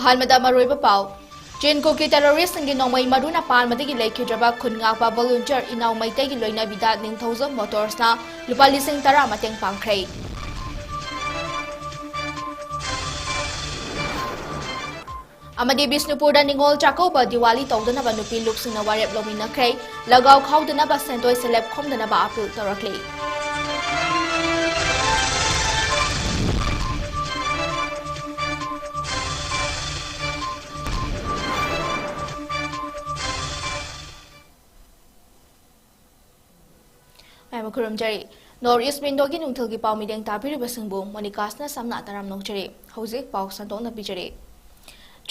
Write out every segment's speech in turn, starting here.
अहमदा मरोइबा पाव ꯆꯦꯟꯀꯣꯛꯀꯤ ꯇꯦꯔꯣꯔꯤꯁꯁꯤꯡꯒꯤ ꯅꯣꯡꯃꯩ ꯃꯔꯨꯅ ꯄꯥꯟꯕꯗꯒꯤ ꯂꯩꯈꯤꯗ꯭ꯔꯕ ꯈꯨꯟ ꯉꯥꯛꯄ ꯚꯣꯂꯨꯟꯇꯤꯌꯔ ꯏꯅꯥꯎ ꯃꯩꯇꯩꯒꯤ ꯂꯣꯏꯅꯕꯤꯗ ꯅꯤꯡꯊꯧꯖꯝ ꯃꯣꯇꯣꯔꯁꯅ ꯂꯨꯄꯥ 10,000 ꯃꯇꯦꯡ ꯄꯥꯡꯈ꯭ꯔꯦ꯫ अमदी बिष्णुपुर निंगोल चाकौब दिवाली तौदनब नुपी लुपसिंगना वारेप लौमिनख्रे लगाव खाउदनब सेंदोय सेलेब खोमदनब अपील तौरक्ले। नॉर्थ ईस्ट विंडो की नुंथल की पाव मिदेंग ताबिरिबसिंगबु मोनिकासना समना तराम नोंचरे हौजिक पाव संतोंना पिजरे।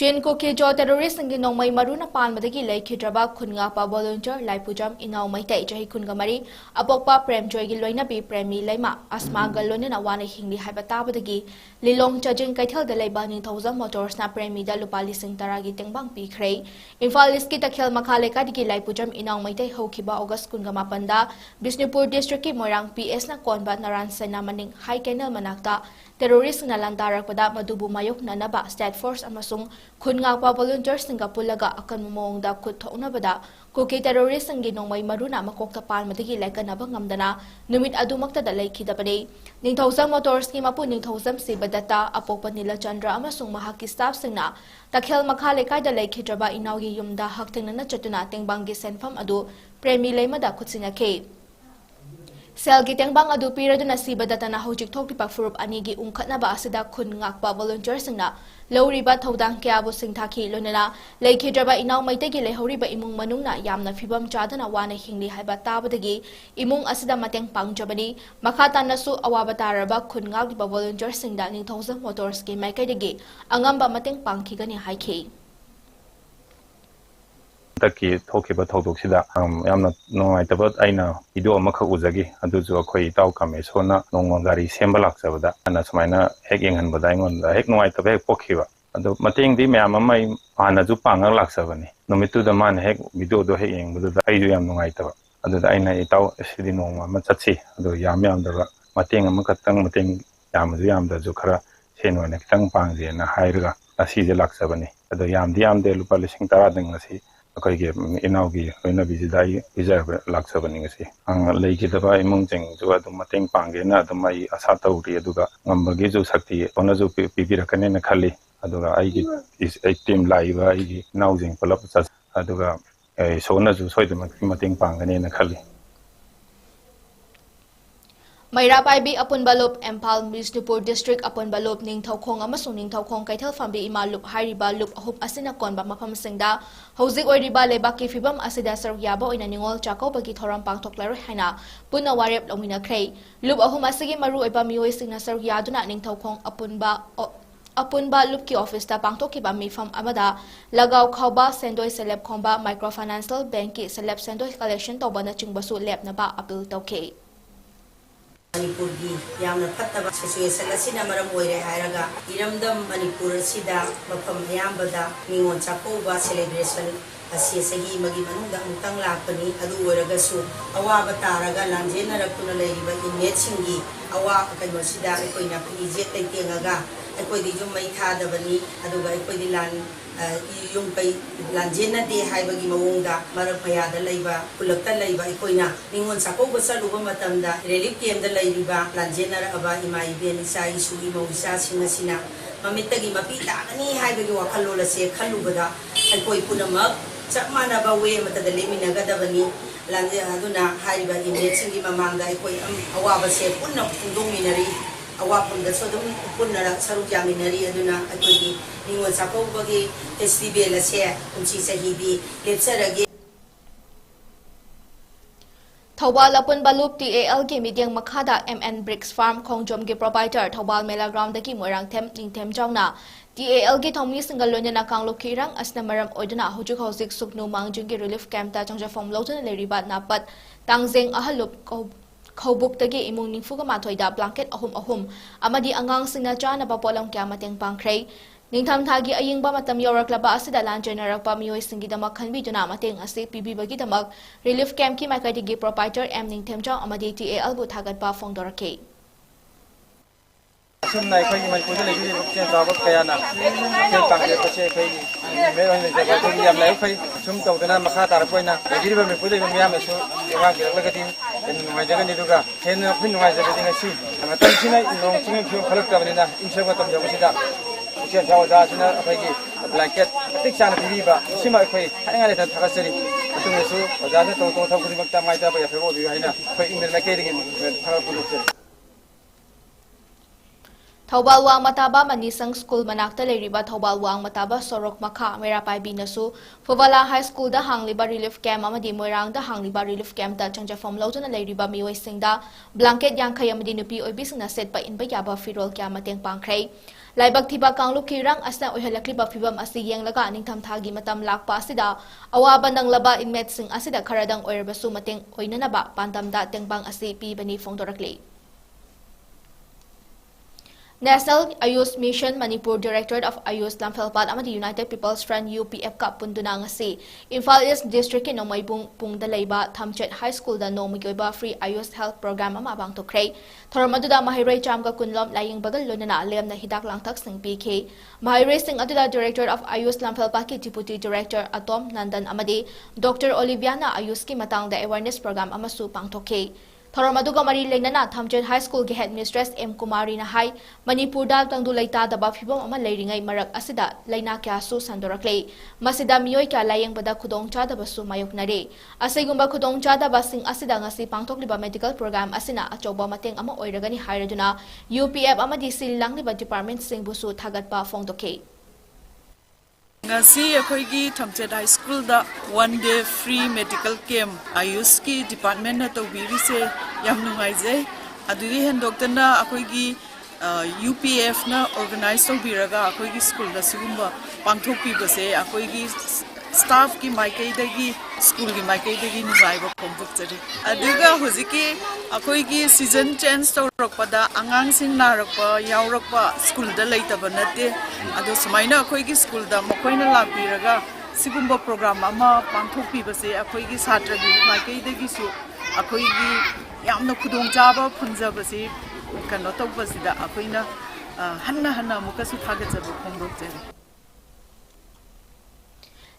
ꯆꯦꯟꯀꯣꯛꯀꯤ ꯇꯦꯔꯣꯔꯤꯁꯁꯤꯡꯒꯤ ꯅꯣꯡꯃꯩ ꯃꯔꯨꯅ ꯄꯥꯟꯕꯗꯒꯤ ꯂꯩꯈꯤꯗ꯭ꯔꯕ ꯈꯨꯟꯉꯥꯛꯄ ꯚꯣꯂꯨꯟꯇꯤꯌꯔ ꯂꯥꯏꯄꯨꯖꯝ ꯏꯅꯥꯎ ꯃꯩꯇꯩ ꯆꯍꯤ 43 ꯑꯄꯣꯛꯄ ꯄ꯭ꯔꯦꯝꯖꯣꯏꯒꯤ ꯂꯣꯏꯅꯕꯤ ꯄ꯭ꯔꯦꯃꯤ ꯂꯩꯃ ꯑꯁꯃꯥꯒ ꯂꯣꯏꯅꯅ ꯋꯥꯅ ꯍꯤꯡꯂꯤ ꯍꯥꯏꯕ ꯇꯥꯕꯗꯒꯤ ꯂꯤꯂꯣꯡ ꯆꯥꯖꯤꯡ ꯀꯩꯊꯦꯜꯗ ꯂꯩꯕ ꯅꯤꯡꯊꯧꯖꯝ ꯃꯣꯇꯣꯔꯁꯅ ꯄ꯭ꯔꯦꯃꯤꯗ ꯂꯨꯄꯥ 10,000 ꯒꯤ ꯇꯦꯡꯕꯥꯡ ꯄꯤꯈ꯭ꯔꯦ꯫ ꯏꯝꯐꯥꯜ ꯏꯁꯀꯤ ꯇꯈꯦꯜ ꯃꯈꯥ ꯂꯩꯀꯥꯏꯗꯒꯤ ꯂꯥꯏꯄꯨꯖꯝ ꯏꯅꯥꯎ ꯃꯩꯇꯩ ꯍꯧꯈꯤꯕ ꯑꯣꯒꯁꯠ 28ꯗ ꯕꯤꯁꯅꯨꯄꯨꯔ ꯗꯤꯁꯇ꯭ꯔꯤꯛꯀꯤ ꯃꯣꯏꯔꯥꯡ ꯄꯤ.ꯑꯦꯁꯅ ꯀꯣꯟꯕ ꯅꯔꯥꯟ ꯁꯦꯅꯥ ꯃꯅꯤꯡ ꯍꯥꯏ ꯀꯦꯅꯦꯜ ꯃꯅꯥꯛꯇ ꯇꯦꯔꯣꯔꯤꯁꯁꯤꯡꯅ ꯂꯥꯟꯗꯥꯔꯛꯄꯗ ꯃꯗꯨꯕꯨ ꯃꯥꯌꯣꯛꯅꯅꯕ ꯁ꯭ꯇꯦꯠ ꯐꯣꯔꯁ ꯑꯃꯁꯨꯡ ꯈꯨꯟ ꯉꯥꯛꯄ ꯚꯣꯂꯨꯟꯇꯤꯌꯔꯁꯤꯡꯒ ꯄꯨꯜꯂꯒ ꯑꯀꯟꯕ ꯃꯑꯣꯡꯗ ꯈꯨꯠ ꯊꯣꯛꯅꯕꯗ ꯀꯨꯀꯤ ꯇꯦꯔꯣꯔꯤꯁꯁꯤꯡꯒꯤ ꯅꯣꯡꯃꯩ ꯃꯔꯨꯅ ꯃꯀꯣꯛꯇ ꯄꯥꯟꯕꯗꯒꯤ ꯂꯥꯏꯀꯠꯅꯕ ꯉꯝꯗꯅ ꯅꯨꯃꯤꯠ ꯑꯗꯨꯃꯛꯇꯗ ꯂꯩꯈꯤꯗꯕꯅꯤ꯫ ꯅꯤꯡꯊꯧꯖꯝ ꯃꯣꯇꯣꯔꯁꯀꯤ ꯃꯄꯨ ꯅꯤꯡꯊꯧꯖꯝ ꯁꯤꯕꯗꯠꯇ ꯑꯄꯣꯛꯄ ꯅꯤꯂꯆꯟꯗ꯭ꯔ ꯑꯃꯁꯨꯡ ꯃꯍꯥꯛꯀꯤ ꯁ꯭ꯇꯥꯐꯁꯤꯡꯅ ꯇꯈꯦꯜ ꯃꯈꯥ ꯂꯩꯀꯥꯏꯗ ꯂꯩꯈꯤꯗ꯭ꯔꯕ ꯏꯅꯥꯎꯒꯤ ꯌꯨꯝꯗ ꯍꯛꯊꯦꯡꯅꯅ ꯆꯠꯇꯨꯅ ꯇꯦꯡꯕꯥꯡꯒꯤ ꯁꯦꯟꯐꯝ ꯑꯗꯨ ꯄ꯭ꯔꯦꯃꯤ ꯂꯩꯃꯗ ꯈꯨꯠꯁꯤꯟꯅꯈꯤ꯫ ꯁꯦꯜꯒꯤ ꯇꯦꯡꯕꯥꯡ ꯑꯗꯨ ꯄꯤꯔꯗꯨꯅ ꯁꯤꯕꯗꯠꯇꯅ ꯍꯧꯖꯤꯛ ꯊꯣꯛꯂꯤꯕ ꯐꯨꯔꯨꯞ ꯑꯅꯤꯒꯤ ꯎꯪꯈꯠꯅꯕ ꯑꯁꯤꯗ ꯈꯨꯟ ꯉꯥꯛꯄ ꯚꯣꯂꯨꯟꯇꯤꯌꯔꯁꯤꯡꯅ ꯂꯧꯔꯤꯕ ꯊꯧꯗꯥꯡ ꯀꯌꯥꯕꯨ ꯁꯤꯡꯊꯥꯈꯤ ꯂꯣꯏꯅꯅ ꯂꯩꯈꯤꯗ꯭ꯔꯕ ꯏꯅꯥꯎ ꯃꯩꯇꯩꯒꯤ ꯂꯩꯍꯧꯔꯤꯕ ꯏꯃꯨꯡ ꯃꯅꯨꯡꯅ ꯌꯥꯝꯅ ꯐꯤꯕꯝ ꯆꯥꯗꯅ ꯋꯥꯅ ꯍꯤꯡꯂꯤ ꯍꯥꯏꯕ ꯇꯥꯕꯗꯒꯤ ꯏꯃꯨꯡ ꯑꯁꯤꯗ ꯃꯇꯦꯡ ꯄꯥꯡꯖꯕꯅꯤ꯫ ꯃꯈꯥ ꯇꯥꯅꯁꯨ ꯑꯋꯥꯕ ꯇꯥꯔꯕ ꯈꯨꯟ ꯉꯥꯛꯂꯤꯕ ꯚꯣꯂꯨꯟꯇꯤꯌꯔꯁꯤꯡꯗ ꯅꯤꯡꯊꯧꯖꯝ ꯃꯣꯇꯣꯔꯁꯀꯤ ꯃꯥꯏꯀꯩꯗꯒꯤ ꯑꯉꯝꯕ ꯃꯇꯦꯡ ꯄꯥꯡꯈꯤꯒꯅꯤ ꯍꯥꯏꯈꯤ꯫ ꯇꯛꯀꯤ ꯊꯣꯛꯈꯤꯕ ꯊꯧꯗꯣꯛꯁꯤꯗ ꯌꯥꯝꯅ ꯅꯨꯡꯉꯥꯏꯇꯕ ꯑꯩꯅ ꯚꯤꯗꯤꯑꯣ ꯑꯃꯈꯛ ꯎꯖꯈꯤ ꯑꯗꯨꯁꯨ ꯑꯩꯈꯣꯏ ꯏꯇꯥꯎ ꯀꯃꯦꯁꯣꯔꯅ ꯅꯣꯡꯃ ꯒꯥꯔꯤ ꯁꯦꯝꯕ ꯂꯥꯛꯆꯕꯗ ꯑꯩꯅ ꯁꯨꯃꯥꯏꯅ ꯍꯦꯛ ꯌꯦꯡꯍꯟꯕꯗ ꯑꯩꯉꯣꯟꯗ ꯍꯦꯛ ꯅꯨꯡꯉꯥꯏꯇꯕ ꯍꯦꯛ ꯄꯣꯛꯈꯤꯕ ꯑꯗꯣ ꯃꯇꯦꯡꯗꯤ ꯃꯌꯥꯝ ꯑꯃ ꯑꯩ ꯍꯥꯟꯅꯁꯨ ꯄꯥꯡꯉꯒ ꯂꯥꯛꯆꯕꯅꯤ ꯅꯨꯃꯤꯠꯇꯨꯗ ꯃꯥꯅ ꯍꯦꯛ ꯚꯤꯗꯤꯑꯣꯗꯣ ꯍꯦꯛ ꯌꯦꯡꯕꯗꯨꯗ ꯑꯩꯁꯨ ꯌꯥꯝ ꯅꯨꯡꯉꯥꯏꯇꯕ ꯑꯗꯨꯗ ꯑꯩꯅ ꯏꯇꯥꯎ ꯁꯤꯗꯤ ꯅꯣꯡꯃ ꯑꯃ ꯆꯠꯁꯤ ꯑꯗꯣ ꯌꯥꯝꯗꯕ ꯃꯇꯦꯡ ꯑꯃꯈꯛꯇꯪ ꯃꯇꯦꯡ ꯌꯥꯝꯗ꯭ꯔꯁꯨ ꯈꯔ ꯁꯦꯟ ꯑꯣꯏꯅ ꯈꯤꯇꯪ ꯄꯥꯡꯖꯦꯅ ꯍꯥꯏꯔꯒ ꯉꯁꯤꯁꯦ ꯂꯥꯛꯆꯕꯅꯤ ꯑꯗꯣ ꯌꯥꯝꯗꯦ ꯂꯨꯄꯥ 10,000ꯗꯪ ꯉꯁꯤ ꯑꯩꯈꯣꯏꯒꯤ ꯏꯅꯥꯎꯒꯤ ꯂꯣꯏꯅꯕꯤꯁꯤꯗ ꯑꯩ ꯄꯤꯖꯔꯕ ꯂꯥꯛꯆꯕꯅꯤ ꯉꯁꯤ ꯂꯩꯈꯤꯗꯕ ꯏꯃꯨꯡꯁꯤꯡꯁꯨ ꯑꯗꯨꯝ ꯃꯇꯦꯡ ꯄꯥꯡꯒꯦꯅ ꯑꯗꯨꯝ ꯑꯩ ꯑꯁꯥ ꯇꯧꯔꯤ ꯑꯗꯨꯒ ꯉꯝꯕꯒꯤꯁꯨ ꯁꯛꯇꯤ ꯍꯣꯠꯅꯁꯨ ꯄꯤꯕꯤꯔꯛꯀꯅꯦꯅ ꯈꯜꯂꯤ ꯑꯗꯨꯒ ꯑꯩꯒꯤ ꯇꯤꯝ ꯂꯥꯛꯏꯕ ꯑꯩꯒꯤ ꯏꯅꯥꯎꯁꯤꯡ ꯄꯨꯂꯞ ꯑꯗꯨꯒ ꯏꯁꯣꯔꯅꯁꯨ ꯁꯣꯏꯗꯅꯃꯛꯀꯤ ꯃꯇꯦꯡ ꯄꯥꯡꯒꯅꯦꯅ ꯈꯜꯂꯤ꯫ ꯃꯩꯔꯥꯄꯥꯏꯕꯤ ꯑꯄꯨꯟꯕ ꯂꯨꯞ ꯏꯝꯐꯥꯜ ꯕꯤꯁꯅꯨꯄꯨꯔ ꯗꯤꯁꯇ꯭ꯔꯤꯛ ꯑꯄꯨꯟꯕ ꯂꯨꯞ ꯅꯤꯡꯊꯧꯈꯣꯡ ꯑꯃꯁꯨꯡ ꯅꯤꯡꯊꯧꯈꯣꯡ ꯀꯩꯊꯦꯜꯐꯝꯕꯤ ꯏꯃꯥ ꯂꯨꯞ ꯍꯥꯏꯔꯤꯕ ꯂꯨꯞ ꯑꯍꯨꯝ ꯑꯁꯤꯅ ꯀꯣꯟꯕ ꯃꯐꯝꯁꯤꯡꯗ ꯍꯧꯖꯤꯛ ꯑꯣꯏꯔꯤꯕ ꯂꯩꯕꯥꯛꯀꯤ ꯐꯤꯕꯝ ꯑꯁꯤꯗ ꯁꯔꯨꯛ ꯌꯥꯕ ꯑꯣꯏꯅ ꯅꯤꯡꯉꯣꯜ ꯆꯥꯛꯀꯧꯕꯒꯤ ꯊꯧꯔꯝ ꯄꯥꯡꯊꯣꯛꯂꯔꯣꯏ ꯍꯥꯏꯅ ꯄꯨꯟꯅ ꯋꯥꯔꯦꯞ ꯂꯧꯃꯤꯟꯅꯈ꯭ꯔꯦ꯫ ꯂꯨꯞ ꯑꯍꯨꯝ ꯑꯁꯤꯒꯤ ꯃꯔꯨꯑꯣꯏꯕ ꯃꯤꯑꯣꯏꯁꯤꯡꯅ ꯁꯔꯨꯛ ꯌꯥꯗꯨꯅ ꯅꯤꯡꯊꯧꯈꯣꯡ ꯑꯄꯨꯟꯕ ꯂꯨꯞꯀꯤ ꯑꯣꯐꯤꯁꯇ ꯄꯥꯡꯊꯣꯛꯈꯤꯕ ꯃꯤꯐꯝ ꯑꯃꯗ ꯂꯒꯥꯎ ꯈꯥꯎꯕ ꯁꯦꯟꯗꯣꯏ ꯁꯦꯂꯦꯞ ꯈꯣꯝꯕ ꯃꯥꯏꯀ꯭ꯔꯣ ꯐꯥꯏꯅꯥꯟꯁꯤꯌꯦꯜ ꯕꯦꯡꯀꯤ ꯁꯦꯂꯦꯞ ꯁꯦꯟꯗꯣꯏ ꯀꯂꯦꯛꯁꯟ ꯇꯧꯕꯅꯆꯤꯡꯕꯁꯨ ꯂꯦꯞꯅꯕ ꯑꯄꯤꯜ ꯇꯧꯈꯤ꯫ ꯃꯅꯤꯄꯨꯔꯒꯤ ꯌꯥꯝꯅ ꯐꯠꯇꯕ ꯁꯤꯆꯨꯋꯦꯁꯟ ꯑꯁꯤꯅ ꯃꯔꯝ ꯑꯣꯏꯔꯦ ꯍꯥꯏꯔꯒ ꯏꯔꯝꯗꯝ ꯃꯅꯤꯄꯨꯔ ꯑꯁꯤꯗ ꯃꯐꯝ ꯑꯌꯥꯝꯕꯗ ꯅꯤꯉꯣꯜ ꯆꯥꯛꯀꯧꯕ ꯁꯦꯂꯦꯕ꯭ꯔꯦꯁꯟ ꯑꯁꯤ ꯆꯍꯤ ꯑꯃꯒꯤ ꯃꯅꯨꯡꯗ ꯑꯃꯨꯛꯇꯪ ꯂꯥꯛꯄꯅꯤ ꯑꯗꯨ ꯑꯣꯏꯔꯒꯁꯨ ꯑꯋꯥꯕ ꯇꯥꯔꯒ ꯂꯥꯟꯖꯦꯟꯅꯔꯛꯇꯨꯅ ꯂꯩꯔꯤꯕ ꯏꯟꯃꯦꯠꯁꯤꯡꯒꯤ ꯀꯩꯅꯣꯁꯤꯗ ꯑꯩꯈꯣꯏꯅ ꯐꯤꯖꯦꯠ ꯂꯩꯇꯦꯡꯉꯒ ꯑꯩꯈꯣꯏꯗꯤ ꯌꯨꯝ ꯃꯩ ꯊꯥꯗꯕꯅꯤ ꯑꯗꯨꯒ ꯑꯩꯈꯣꯏꯗꯤ ꯌꯨꯝ ꯀꯩ ꯂꯥꯟꯖꯦꯟꯅꯗꯦ ꯍꯥꯏꯕꯒꯤ ꯃꯑꯣꯡꯗ ꯃꯔꯛ ꯃꯌꯥꯗ ꯂꯩꯕ ꯈꯨꯜꯂꯛꯇ ꯂꯩꯕ ꯑꯩꯈꯣꯏꯅ ꯅꯤꯉꯣꯜ ꯆꯥꯛꯀꯧꯕ ꯆꯠꯂꯨꯕ ꯃꯇꯝꯗ ꯔꯤꯂꯤꯐ ꯀꯦꯝꯞꯗ ꯂꯩꯔꯤꯕ ꯂꯥꯟꯖꯦꯟꯅꯔꯛꯑꯕ ꯏꯃꯥ ꯏꯕꯦꯟ ꯏꯆꯥ ꯏꯁꯨ ꯏꯃꯧ ꯏꯆꯥꯁꯤꯡ ꯑꯁꯤꯅ ꯃꯃꯤꯠꯇꯒꯤ ꯃꯄꯤ ꯇꯥꯒꯅꯤ ꯍꯥꯏꯕꯒꯤ ꯋꯥꯈꯜꯂꯣꯟ ꯑꯁꯦ ꯈꯜꯂꯨꯕꯗ ꯑꯩꯈꯣꯏ ꯄꯨꯝꯅꯃꯛ ꯆꯞ ꯃꯥꯟꯅꯕ ꯋꯦ ꯑꯃꯠꯇꯗ ꯂꯦꯞꯃꯤꯟꯅꯒꯗꯕꯅꯤ ꯑꯗꯨꯅ ꯍꯥꯏꯔꯤꯕ ꯏꯟꯃꯦꯠꯁꯤꯡꯒꯤ ꯃꯃꯥꯡꯗ ꯑꯩꯈꯣꯏ ꯑꯋꯥꯕꯁꯦ ꯄꯨꯟꯅ ꯐꯣꯡꯗꯣꯛꯃꯤꯟꯅꯔꯤ ꯑꯋꯥꯐꯝꯗꯁꯨ ꯑꯗꯨꯝ ꯄꯨꯟꯅ ꯁꯔꯨꯛ ꯌꯥꯃꯤꯟꯅꯔꯤ ꯑꯗꯨꯅ ꯑꯩꯈꯣꯏꯒꯤ ꯅꯤꯉꯣꯜ ꯆꯥꯛꯀꯧꯕꯒꯤ ꯐꯦꯁꯇꯤꯚꯦꯜ ꯑꯁꯦ ꯀꯨꯝꯁꯤ ꯆꯍꯤꯗꯤ ꯂꯦꯞꯆꯔꯒꯦ꯫ ꯊꯧꯕꯥꯜ ꯑꯄꯨꯟꯕ ꯂꯨꯞ TALꯒꯤ ꯃꯤꯠꯌꯦꯡ ꯃꯈꯥꯗ MN bricks farm ꯈꯣꯡꯖꯣꯝꯒꯤ proprietor Thoubal ꯃꯦꯂꯥ ꯒ꯭ꯔꯥꯎꯟꯗꯒꯤ ꯃꯣꯏꯔꯥꯡꯊꯦꯝ ꯅꯤꯡꯊꯦꯝꯆꯥꯎꯅ TALꯒꯤ ꯊꯧꯃꯤꯁꯤꯡꯒ ꯂꯣꯏꯅꯅ ꯀꯥꯡꯂꯨꯞꯀꯤ ꯏꯔꯥꯡ ꯑꯁꯤꯅ ꯃꯔꯝ ꯑꯣꯏꯗꯨꯅ ꯍꯧꯖꯤꯛ ꯁꯨꯛꯅꯨ ꯃꯥꯡꯖꯤꯡꯒꯤ ꯔꯤꯂꯤꯐ ꯀꯦꯝꯞꯇ ꯆꯪꯖꯐꯝ ꯂꯧꯗꯨꯅ ꯂꯩꯔꯤꯕ ꯅꯥꯄꯠ ꯇꯥꯡꯖꯦꯡ ꯑꯍꯜꯂꯨꯞ ꯈꯧꯕꯨꯛꯇꯒꯤ ꯏꯃꯨꯡ 94ꯗ ꯕ꯭ꯂꯥꯡꯀꯦꯠ ꯑꯍꯨꯝ ꯑꯃꯗꯤ ꯑꯉꯥꯡꯁꯤꯡꯅ ꯆꯥꯅꯕ ꯄꯣꯠꯂꯝ ꯀꯌꯥ ꯃꯇꯦꯡ ꯄꯥꯡꯈ꯭ꯔꯦ꯫ ꯅꯤꯡꯊꯝꯊꯥꯒꯤ ꯑꯏꯪꯕ ꯃꯇꯝ ꯌꯧꯔꯛꯂꯕ ꯑꯁꯤꯗ ꯂꯥꯟꯖꯦꯟꯅꯔꯛꯄ ꯃꯤꯑꯣꯏꯁꯤꯡꯒꯤꯗꯃꯛ ꯈꯟꯕꯤꯗꯨꯅ ꯃꯇꯦꯡ ꯑꯁꯤ ꯄꯤꯕꯤꯕꯒꯤꯗꯃꯛ ꯔꯤꯂꯤꯐ ꯀꯦꯝꯞꯀꯤ ꯃꯥꯏꯀꯩꯗꯒꯤ ꯄ꯭ꯔꯣꯄꯥꯏꯇꯔ M ꯅꯤꯡꯊꯦꯝꯆꯥꯎ ꯑꯃꯗꯤ TALꯕꯨ ꯊꯥꯒꯠꯄ ꯐꯣꯡꯗꯣꯔꯛꯈꯤ꯫ ꯑꯁꯨꯝꯅ ꯑꯩꯈꯣꯏꯒꯤ ꯃꯅꯤꯄꯨꯔꯗ ꯂꯩꯕꯤꯔꯤꯕ ꯈꯨꯗꯣꯡ ꯆꯥꯕ ꯀꯌꯥꯅ ꯃꯇꯦꯡ ꯄꯥꯡꯕꯤꯔꯛꯄꯁꯦ ꯑꯩꯈꯣꯏꯒꯤ ꯑꯩꯈꯣꯏꯒꯤ ꯌꯥꯝꯅ ꯑꯩꯈꯣꯏ ꯁꯨꯝ ꯇꯧꯗꯅ ꯃꯈꯥ ꯇꯥꯔꯛꯄ ꯑꯣꯏꯅ ꯂꯩꯕꯤꯔꯤꯕ ꯃꯅꯤꯄꯨꯔꯗ ꯂꯩꯕ ꯃꯤꯌꯥꯝꯅꯁꯨ ꯌꯦꯡꯉꯥꯛꯄꯤꯔꯛꯂꯒꯗꯤ ꯍꯦꯟꯅ ꯅꯨꯡꯉꯥꯏꯖꯒꯅꯤ ꯑꯗꯨꯒ ꯍꯦꯟꯅ ꯑꯩꯈꯣꯏ ꯅꯨꯡꯉꯥꯏꯖꯕꯗꯤ ꯉꯁꯤ ꯃꯇꯝꯁꯤꯅ ꯅꯣꯡ ꯆꯤꯡꯒꯤ ꯐꯤꯕꯝ ꯐꯠꯂꯛꯇꯕꯅꯤꯅ ꯏꯪꯁꯣꯛ ꯃꯇꯝ ꯌꯧꯕꯁꯤꯗ ꯏꯆꯦꯟꯁꯥ ꯑꯣꯖꯥꯁꯤꯅ ꯑꯩꯈꯣꯏꯒꯤ ꯕ꯭ꯂꯥꯡꯀꯦꯠ ꯃꯇꯤꯛ ꯆꯥꯅ ꯄꯤꯕꯤꯕ ꯁꯤꯃ ꯑꯩꯈꯣꯏ ꯍꯥꯏꯅꯤꯡꯉꯥꯏ ꯂꯩꯇꯅ ꯊꯥꯒꯠꯆꯔꯤ ꯃꯇꯨꯡꯗꯁꯨ ꯑꯣꯖꯥꯁꯤꯅ ꯇꯧ ꯊꯕꯛ ꯈꯨꯗꯤꯡꯃꯛꯇ ꯃꯥꯏ ꯇꯥꯕ ꯌꯥꯏꯐꯕ ꯑꯣꯏꯕꯤꯌꯨ ꯍꯥꯏꯅ ꯑꯩꯈꯣꯏ ꯏꯪꯂꯦꯟ ꯃꯥꯏꯀꯩꯗꯒꯤ ꯊꯥꯒꯠ ꯐꯣꯡꯗꯣꯛꯆꯔꯤ Thobal Wang Mataba Manisang School Manakta Leriba Thobal Wang Mataba Sorok Makha Merapai Binasu Fuvala High School da Hangliba Relief Camp Amadi Moirang da Hangliba Relief Camp da Changja From Lotana Leriba Mioi Singda Blanket Yankay Amadi Nupi Obisna Set by Inba Yaba Firol Kamateng Pankray Laibak Tiba Kanglu Kirang Asna Uhalakliba Fibam Asi Yang Laga Ningtam Thagi Matam Lakpa Asida Awaban ng Laba in Medsing Asida Karadang Oirbasu Mateng Oinanaba Pantam da Tengbang Asi Pi Bani Fongdorakli National Ayush Mission Manipur Directorate of Ayush Lamphel-Pat Amadi United People's Front UPF Cup Punduna ngasi Imphal East District in Nomay Pungda Leiba Thamchet High School da Nomigyoba Free Ayush Health Program ama bang to kray Thoramaduda Mahiray Chamka Kunlom Laying Bagal Lunana Lem na Hidak Langtak Sing PK Mahiray Sing Aduda Director of Ayush Lamphel-Pat ki Deputy Director Atom Nandan Amadi Dr. Oliviana Ayush ki matang da awareness program amasu pang to kay Thoramaduga Mari Lenana Thamchet High School ki Headmistress M. Kumari na hai Manipur da tangdu laita da bafibom ama leiringay marak asida laina kya su sandoraklay masida miyoy kya layeng bada khudong chada basu mayok nare asegumba khudong chada basing asida ngasi pangthokliba medical program asina achoba mateng ama oiragani hairaduna UPF amadi sillangliba department sing busu thagatpa fongdoke ngasi akhoi Thamchet High School da one day free medical camp Ayush ki department na tawbiri se yam nungai je adui hendokna akhoi UPF na organize tawbiraga akhoi school da sigumba pangthokpi base akhoi staff ki maikai dagi school ki maikai dagi nungai ba phongdokchari aduga hojiki akhoi season change tawrakpada angang sing narakpa yaurakpa school da leitaba nate adu sumaina akhoi school da mokoina lapiraga sigumba program ama pangthokpi base akhoi satra gi maikai dagi su akhoi yamna khudong chaba phunjaba se kano tawbasida akhoi hanna mukasu thagachaba phongdokchari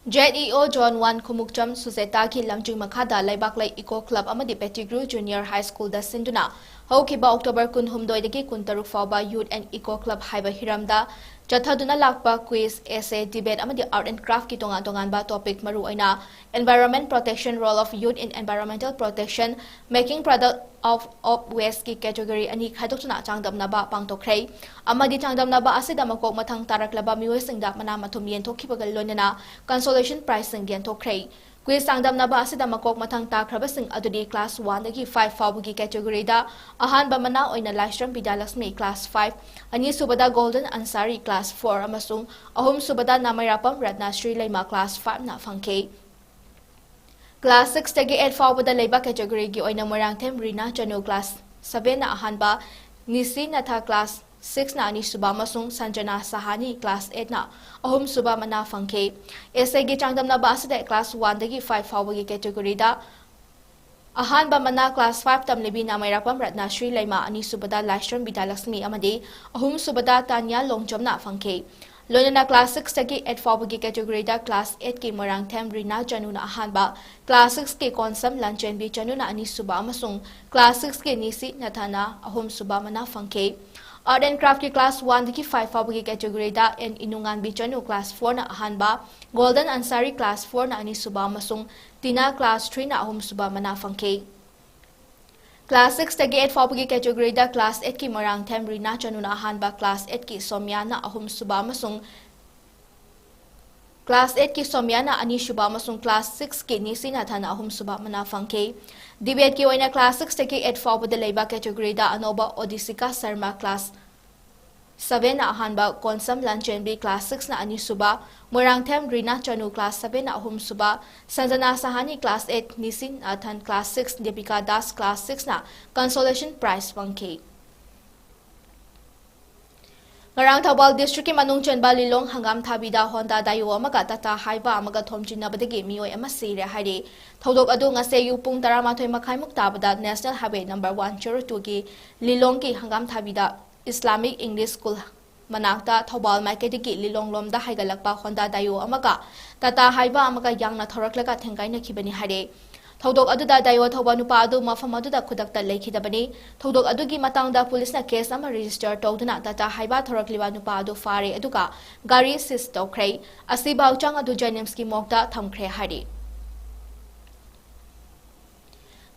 𝐁𝐿𝐒 John 1 Khumukcham Suzeta ki lamjung makhada Laibaklai Eco Club amadi Pettigrew Junior High School da Sinduna Haukiba October 16 dagi 16 fauba Youth and Eco Club haiba hiramda Jathaduna lakpa quiz essay debate amadi art and craft ki tongan ba topic maru aina environment protection role of youth in environmental protection making product of waste ki category ani khaidokna changdamna ba pangtokhrei amadi changdamna ba asida makok mathang taraklaba mioi singda mana mathum yen thokhibagal loinana consolation prize sing gen thokhrei quiz changdamna ba asida makok mathang takraba sing adudi class 1 dagi 5 faugi category da ahan ba mana oina Lashram Bidalakshmi class 5 ani subada Golden Ansari class 4 amasung ahum subada Namayapam Ratnasri Laima class 5 na fangke Class 6 tagi 8 fauba da leiba category gi oina Morangthem Rina Chanu class 7 na ahanba Nisi Natha class 6 na ani suba masung Sanjana Sahani class 8 na ahum suba mana fangke essay gi changdam na ba asida class 1 dagi 5 fauba gi category da ahanba mana class 5 tamlebi na Mayapam Ratnasri Laima ani subada Lashram Bidalakshmi amadi ahum subada Tanya Longjom na fangke Loinana class 6 tagi 8 fauba gi category da class 8 ki Morangthem Rina Chanu na ahanba class 6 ki Konsam Lanchenbi Chanu na ani suba amasung class 6 ki Nisi Nathana ahum suba mana fangke Art and craft ki class 1 dagi 5 fauba gi category da and Inungan Bichanu class 4 na ahanba Golden Ansari class 4 na ani suba amasung Tina class 3 na ahum suba mana fangke Class 6 tagi 8 fauba gi category da class 8 ki Morangthem Rina Chanu na ahanba class 8 ki Somya na ahum suba amasung Class 8 ki Somya na ani suba amasung class 6 ki Nisi Nathana ahum suba mana fangke debate ki oina class 6 tagi 8 fauba da leiba category da Anoba Odisika Sarma class 7 na ahanba Konsam Lanchenbi class 6 na ani suba Morangthem Rina Chanu class 7 na ahum suba Sanjana Sahani class 8 Nisin Nathan class 6 Deepika Das class 6 na consolation prize fangke Ngarang Thawal District ki Manung Chenba Lilong hangam thabida Honda Dayo amaga tata haiba amaga thomjinabadagi mioi ama sire haire thodok adu ngase yu pung 12 makhai muk tabada National Highway number 102 ki Lilong ki hangam thabida Islamic English School Manakta Thobal Maiketiki Lilonglomda Haigalakpa Honda Dayo Amaga Tata Haiba Amaga Yang Thoraklaka Tengaina Kibani Hade Thodok Aduda Dayo Thoba Nupa Adu Mafamaduda Kudakta Lakidabani Thodok Adugi Matanga Police na case ama register Toduna Tata Haiba Thorakliba Nupa Adu Fare Eduka Gari Sis Tokre Asiba Uchang Adu Janimski Mokta Thamkre Hadi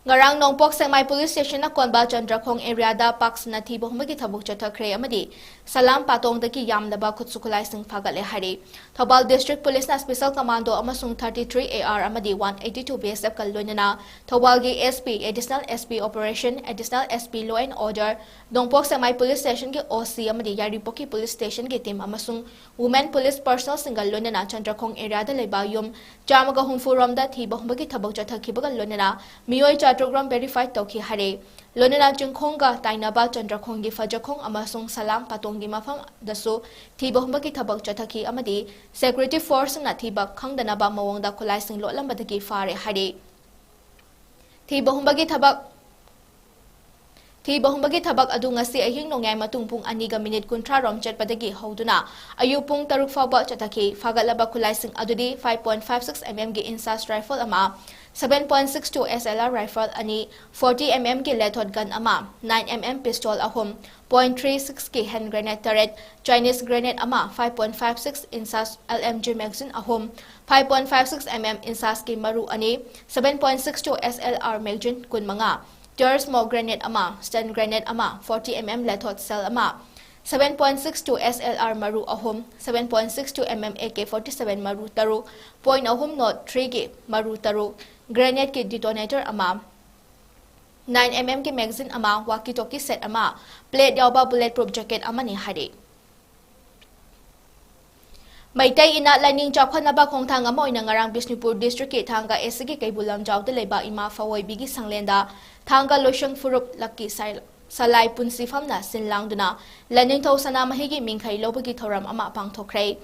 Ngarang Nongpok Sengmai Police Station na Konba 𝐿𝐁𝐫𝐸 area da Paks na Thibo Humagi Thabuk Chathakre amadi Salam Patong daki Yamdaba Khutsukulai Sing Phagale Hari Thobal District Police na Special Commando amasung 33 AR amadi 182 BSF kalonana Thobal gi SP Additional SP Operation Additional SP Law and Order Nongpok Sengmai Police Station gi OC amadi Yaripoki Police Station gi team amasung Women Police Personnel singal lonana 𝐶𝐁𝐫𝐸 area da leba yum Jamaga Humfuram da Thibo Humagi Thabuk Chathakibaga lonana Miyoi program verified Toki Hare Lonena Jungkonga Tainaba 𝐶𝐁𝐫𝐸 Fajakong Amasung Salam Patongi Mafam Dasu Thibo Humbaki Thabak Chataki Amadi Security Force na Thiba Khangdanaba Mawongda Kulai Sing Lotlambataki Fare Hare Thibo Humbaki Thabak adu ngasi ahing nongyay matungpung 2 minute kuntra rom chatpadagi hoduna ayupung 3 faba chataki fagalaba kulay sing adudi 5.56 mm gi insas rifle ama 7.62 SLR rifle ani 40 mm gi lethod gun ama 9 mm pistol ahum 0.36 ki hand grenade turret Chinese grenade ama 5.56 insas LMG magazine ahum 5.56 mm insas ki maru ani 7.62 SLR magazine kun mga Jar smoke grenade ama, stun grenade ama, 40 mm lethod cell ama, 7.62 SLR maru ahum, 7.62 mm AK-47 maru taru, point ahum not 3 ki maru taru, grenade ki detonator ama, 9 mm ki magazine ama, walkie-talkie set ama, plate yawba bulletproof jacket ama ni hari. Maitay ina laning chapkhanaba khongthang ama oina ngarang Bishnupur district ki thanga SG Kaibulam jawda leba ima fawoi bigi sanglenda thanga loshang furup lakki salai punsi famna sinlangduna laning thosana mahigi mingkhai lobagi thoram ama pangthokrai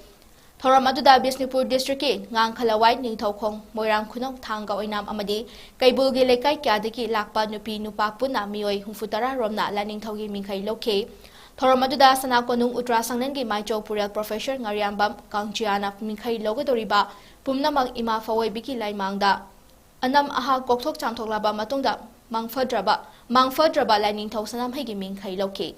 thoram aduda Bishnupur district ki ngang khalawai ningthaukhong moirang khunong thanga oinam amadi Kaibulgi lekai kyadaki lakpa nupi nupa punna mioi humfutara romna laning thogi mingkhai lokhe Thoramaduda sana konung utra sangnen gi maicho purel professor ngariambam kangchiana mingkhai logodoriba pumnamang ima fawoi biki lai mangda anam aha kokthok chamthoklaba matungda mangfadraba laning thausanam hegi mingkhai loke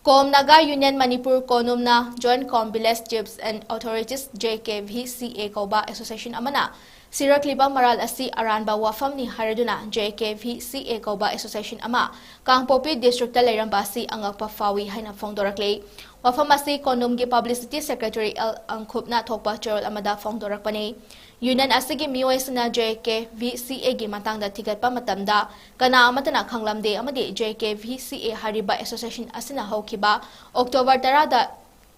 Kom Naga Union Manipur Konumna Joint Combiles Chiefs and Authorities 𝐁𝐄𝐲 Association amana Sirakliba Maral asi Aranba Wafam ni Haraduna 𝐁𝐄𝐲 Association ama Kangpopi District Lairamba si Angakpa Fawi haina Fongdorakle Wafam asi Konumgi Publicity Secretary L Angkhupna Thokpa Chorol amada Fongdorakpane Union asigi mioi sana 𝐁𝐄𝐲 gi matangda thigatpa matamda kana amatana khanglamde amadi 𝐁𝐄𝐲 hariba association asina hokhiba October 10 da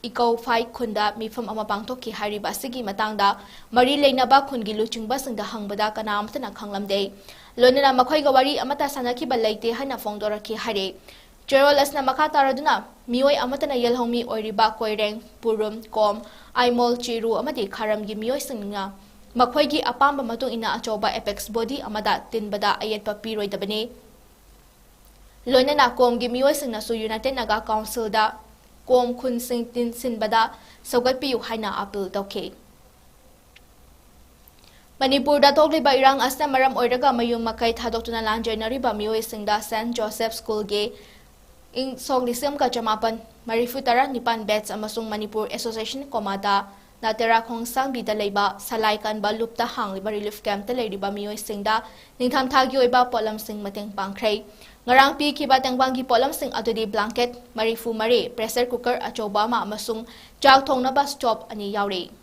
Ikaw Phai Khunda mifam ama pangthokki hariba asigi matangda mari leinaba khungi luchingba singda hangbada kana amatana khanglamde lonena makhoi ga wari amata sanakhiba leite haina fongdorakhi hare Chorol asna makha taraduna mioi amatana yelhomi oiriba koireng purum kom aimol chiru amadi kharamgi mioi singna Makhoigi apamba matung ina achoba apex body amada tinbada ayetpa piroidabani Lonena komgi mioi singna su United Naga Council da kom khun sing tin sinbada sogatpiu haina appeal tawke Manipur da togliba irang asna maram oiraga mayung makai thadokuna lanjainari ba mioi singda St Joseph School ge ing soglisem ka jamapan marifutara nipan batch amasung Manipur Association komada Natera Khong Sangbi da leiba salai kan ba lupta hangliba relief camp ta leiriba mioi singda ningtham thagi oiba polam sing mateng pangkhrei ngarang pi khiba tengbangi polam sing adudi blanket marifu mari pressure cooker achoba ma amasung chak thongna ba stop ani yauri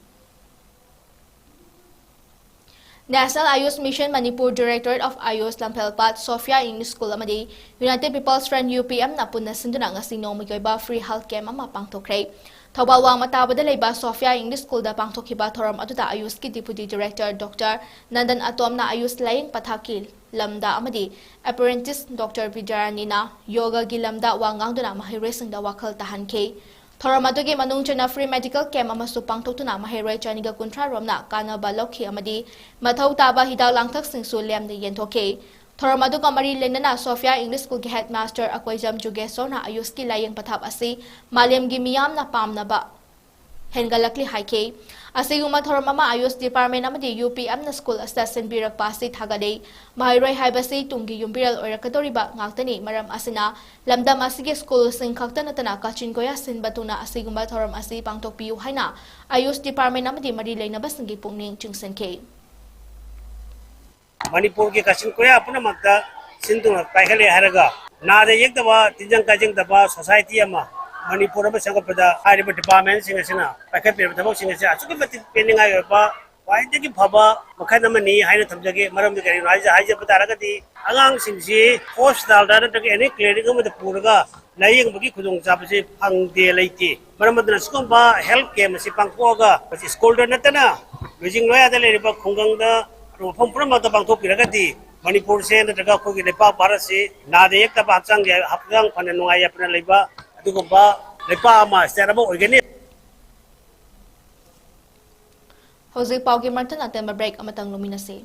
National Ayush Mission Manipur Directorate of Ayush Lampelpat Sophia English School amadi United People's Friend UPM na punna sinduna ngasi nomigyoiba free health camp ama pangthokhrei Thobal wang matabada leiba Sophia English School da pangthokhiba thoram aduda Ayush ki Deputy Director Dr. Nandan Atom na Ayush laing pathakil lamda amadi apprentice Dr. Vijayanina yoga gi lamda wangangduna mahirwe singda wakhal tahankhe thoram adugi manungchana free medical camp amasu pangthokuna mahirwe chaniga kuntra romna kana balokhi amadi mathau taba hidaw langthak singsu lemde yenthokhe Thoram adu ka mari lenana Sophia English School ki headmaster 𝐋𝐢𝐯𝐬 na ayus ki layeng pathap asi malem gi miyam na pamna ba hengalakli haike asiguma thoram ama ayus department amadi UPM na school assistant birak pasi thagade mahairoi haibasi tungi yumbiral oirakatori ba ngaktani maram asina lamdam asige school sing khakta natana 𝐋𝐢𝐯𝐬 batuna asiguma thoram asi pangtok piu haina ayus department amadi mari leina basingi pungning chingsanke Manipur के 𝐋𝐢𝐯𝐬 अपना मक्ता सिंधु पाइखले हरगा नादे एक दबा तिजंग causing दबा society अमा मणिपुर में संग पदा हारिबा department सिंग सिना पाइखे पे दबा सिंग से अचुक मति पेनिंग आय बा वाइदगी फबा मखन मनी हाइना थमजगे मरम दे करी हाइजा हाइजा पता रगदी अगांग सिंगसी हॉस्पिटल दा नतके एनी क्लिनिक में पुरगा लायंग बगी खुदोंग जाबसे फंगदे लैते मरम दना स्कुंबा हेल्थ केयर मसि पांगपोगा स्कूल दा नतना बेजिंग लोया दा लेरिबा खुंगंग दा रोफम पुरम दा पांगथोक पिरगदी मणिपुर से नतगा खोगी लेपा भारत से नादे एक तबा हपचांग हपचांग फन नुंगाय अपना लेबा अदुगुबा लेपा मा स्टेरबो organic Hojik pau ki martan atem break amatang luminasi.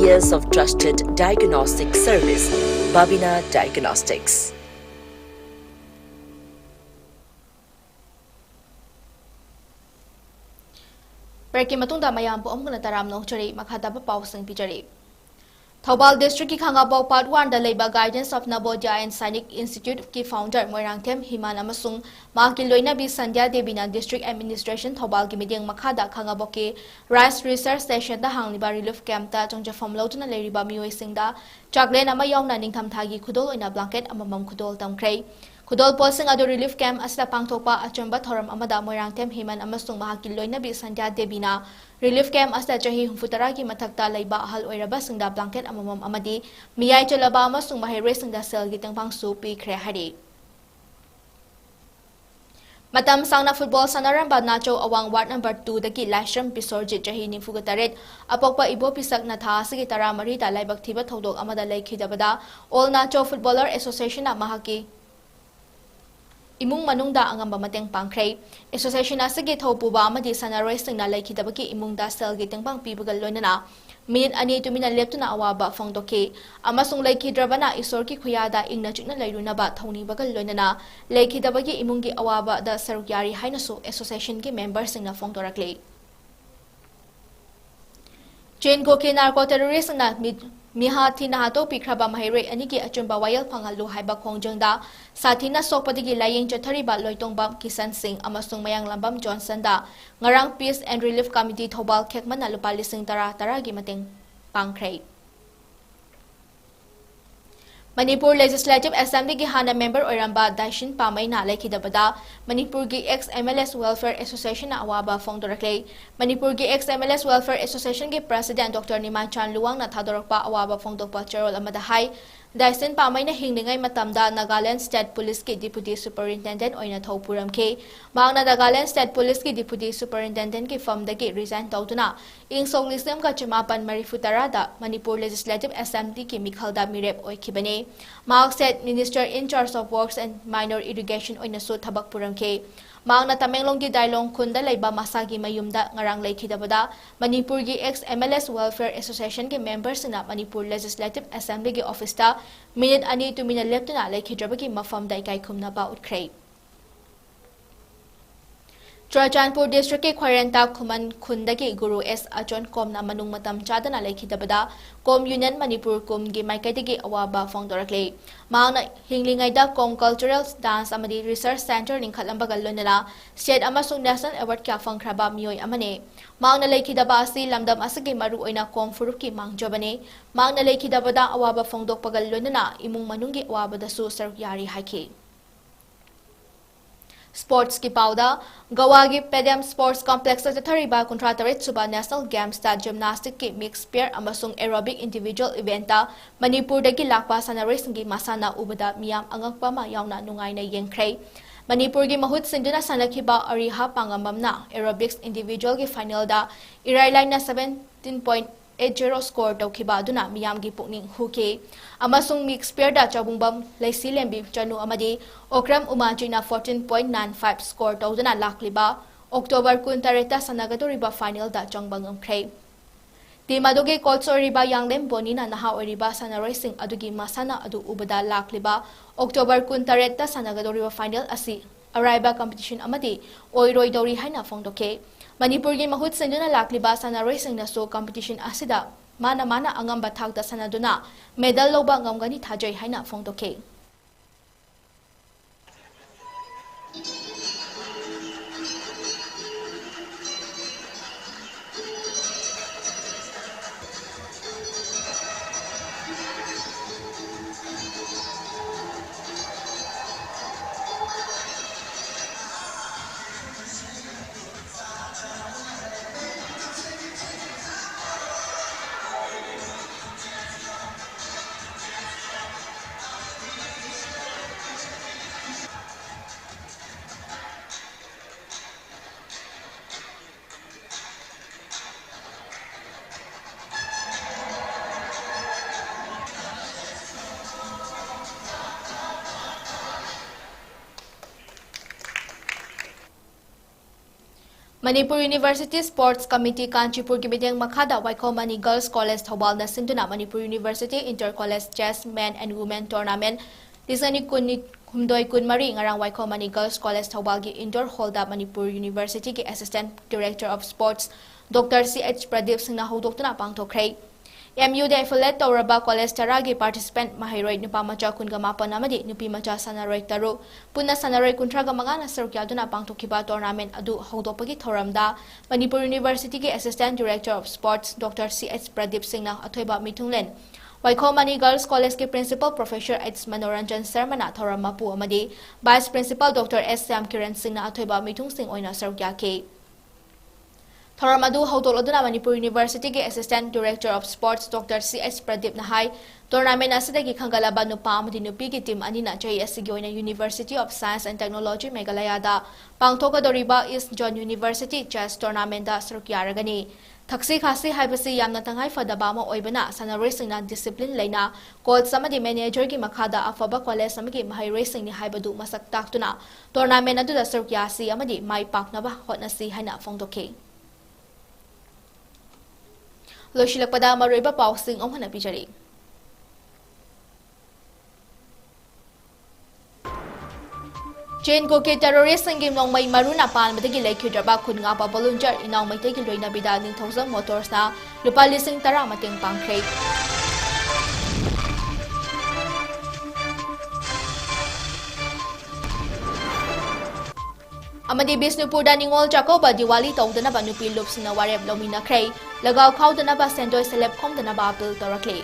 Years of trusted diagnostic service, Babina Diagnostics. Breaking matungda mayam po amguna taram no chari makata pa pausang pijari. Thobal District ki Khangabok Part 1 da leiba Guidance of Navodaya and Sainik Institute ki founder Moirangthem Himan amasung mahaki loina bi Sandhya Devi na District Administration Thobal ki miding makhada Khangabok ki Rice Research Station da hangliba relief camp ta jongjafam loduna leiriba mioi singda chaklen ama yawna ningtham thagi khudol oina blanket amamam khudol tamkrei Kudol posing ado relief camp asla pangthokpa achamba thoram amada Moirangthem Himan amasung mahaki loina bi Sandhya Devi na relief camp asla chahi humfutara ki mathakta leiba ahal oiraba singda blanket amamam amadi miyai chalaba amasung mahire singda sel gi tengpang su pi khre hari Matam sangna football sanaramba nacho awang ward number 2 daki Laishram Pisorjit chahi nifugataret apokpa ibo pisak na tha sigi tara mari da laibak thiba thodok amada leikhidabada all nacho footballer association na mahaki imung manungda angamba mateng pangkrei association asigi thopuba amadi sanaroi singna leikhidabaki imungda sel gi tengpang pibugal loinana minute ani tumina leptuna awaba phongdoke amasung leikhidrabana isor ki khuyada ingna chukna leiruna ba thoni bagal loinana leikhidabagi imungi awaba da sarukyari hainasu association ki members singna phongdorakle 𝐁𝐫𝐿 narco terrorist na miha thina hato pikraba mahiroi ani ki achumba wayal phangalu haiba khongjangda sathina sokpadigi layeng chathari ba loitongbam Kisan Singh amasung mayang lambam Johnson da ngarang Peace and Relief Committee Thobal khekmana lupa lising tara gi mateng pangkrei Manipur Legislative Assembly ki hana member oiramba Daishin Pamay na leikhidabada Manipur ki ex-MLS Welfare Association na awaba phongdorakle Manipur ki ex-MLS Welfare Association ki President Dr. Niman Chan Luwang na thadorakpa awaba phongdokpa charol amada hai Daishin Pamay na hingningai matamda Nagaland State Police ki Deputy Superintendent oina thopuram ke maangna Nagaland State Police ki Deputy Superintendent ki firm dagi resign tawtuna ing songlisem ka chamapan marifutara da Manipur Legislative Assembly ki mikhalda mirep oikhibane Maak said Minister in charge of Works and Minor Irrigation oina su thabak puram ke maangna Tamenglong ki Dailong Khunda leiba masagi mayumda ngarang leikhidabada Manipur ki ex-MLS Welfare Association ki members na Manipur Legislative Assembly ki office ta minute ani tumina leptuna leikhidrabagi mafam dai kai khumna ba utkrei Churachandpur district ke Khwairenta Khuman Khundagi Guru S Achon Kom na manung matam chadana lekhidabada Kom Union Manipur Kum gi maikaidagi awaba phongdorakle maana hinglingaida Kom Cultural Dance amadi Research Center ningkhalambaga lonala state amasung national award kya phangkhraba mioi amane maana lekhidaba asi lamdam asagi maru oina Kom furuki mangjobane maana lekhidabada awaba phongdokpagal lonana imung manungi awabada su saruk yari haike Sports की पाउदा गोवा की पेडियम sports complex थरीबा कुंट्रातरेट सुबह national games gymnastic की mix pair अमसुंग aerobic individual event Manipur की लापा सनारेसिंगी मसाना उबदा मियाम अंगकपा मा यावना नुंगाइना येंख्रे मणिपुर की महुत सिंधुना सनखिबा अरिहा पांगममना एरोबिक्स इंडिविजुअल की फाइनल दा इराइलाइना 17.80 स्कोर तौखिबा अदुना मियाम की पुकनिंग हुके अमसुंग मिक्स पेयर दा चाबुंगबम लेसी लेंबी चनु अमदी ओक्रम उमाजीना 14.95 स्कोर तौदना लाखलिबा अक्टोबर 19 सनागदोरिबा फाइनल दा चंगबंगमख्रे टीम अदुगे कोच ओरिबा यांगलेम बोनीना नहा ओरिबा सनारोइसिंग अदुगी मसाना अदु उबदा लाखलिबा अक्टोबर 19 सनागदोरिबा फाइनल असि अराइबा कंपटीशन अमदी ओइरोइदोरी हाइना फोंदोके मणिपुर की महुत सिंधुना लाखलिबा सनारोइसिंग नसो कंपटीशन असिदा माना अंगंबा थाकदा सनादुना मेडल लोबा ngамगनी थाजै हाइना फोंदोके Manipur University Sports Committee Kanchipur ki mideng makhada 𝐿𝐿 Girls College Thobal na sinduna Manipur University Inter-College Chess Men and Women Tournament Disani kunni humdoi kunmari ngarang 𝐿𝐿 Girls College Thobal ki indoor hall da Manipur University ki Assistant Director of Sports Dr. 𝐶𝐻 Pradeep Singh na hodokna pangthokre MU de affiliate Tauraba College Taragi participant Mahiroi Nupa Macha Kunga Mapa Namadi Nupi Macha Sanaroi Taru Puna Sanaroi Kuntraga Magana Sarkyaduna Pangtokiba Tournament Adu Hodopagi Thoramda Manipur University ki Assistant Director of Sports Dr. 𝐶𝐻 Pradeep Singh na Athoiba Mitunglen 𝐿𝐿 Girls College ki Principal Professor H. Manoranjan Sharma Thoramapu Amadi Vice Principal Dr. S. Samkiran Singh na Athoiba Mitung Singh Oina Sarkyake Thoramadu Hautoloduna Manipur University ki Assistant Director of Sports Dr. 𝐶𝐻 Pradeep Nahai Tournament asidagi khangalaba nupa amadi nupi ki team anina chai asigoina University of Science and Technology Meghalaya da pangthokadoriba East John University Chess Tournament da sarukyaragani Thaksi khasi haibasi yamna tangai fadaba ma oibana sanarosingna discipline leina coach samadi manager ki makhada afaba college samagi mahai racing ni haibadu masak taktuna tournament adu da sarukyasi amadi mai paknaba hotnasi haina phongdoke Loshilakpada maroiba pausing omhana pijari 𝐁𝐫𝐿𝐬 terrorist singim nongmai maruna pan badagi lekhidraba khunga pa volunteer inaw mai tegi loina bida ningthozang motors na lupa lising tara mateng pangkhre amadi Bisnupur da ningol Jacoba Diwali tawdana ba nupi lup sina wareb lomina khrei lagaw khawdana ba sendoi celeb khomdana ba apil torakle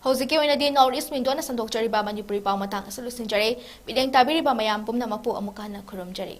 Hozike oina di Northeast Mindona sandokjari ba Manipuri pau matang solusinjare bideng tabiri ba mayam pumna mapu amukana kurumjari